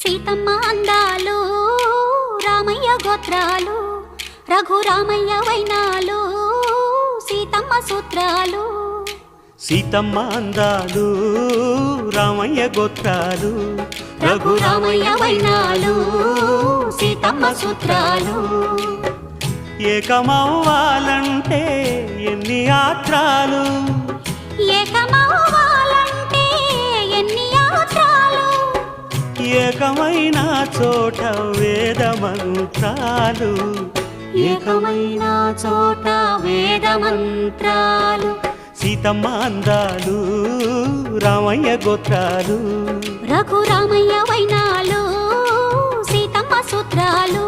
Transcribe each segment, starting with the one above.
సీతమ్మ అందాలు రామయ్య గోత్రాలు రఘురామయ్య వైనాలు సీతమ్మ సూత్రాలు. సీతమ్మ అందాలు రామయ్య గోత్రాలు రఘురామయ్య వైనాలు సీతమ్మ సూత్రాలు. ఏకమవ్వాలంటే ఎన్ని యాత్రాలు, ఏకమవ్వాలంటే ఎన్ని యాత్రాలు, ఏకమైన చోట వేద మంత్రాలు, ఏకమైన చోట వేద మంత్రాలు. సీతమ్మ అందాలు రామయ్య గోత్రాలు రఘురామయ్య వైనాలు సీతమ్మ సూత్రాలు.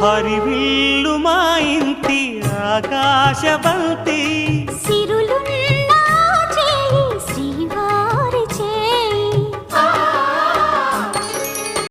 హరివిల్లు మా ఇంటి ఆకాశబంతి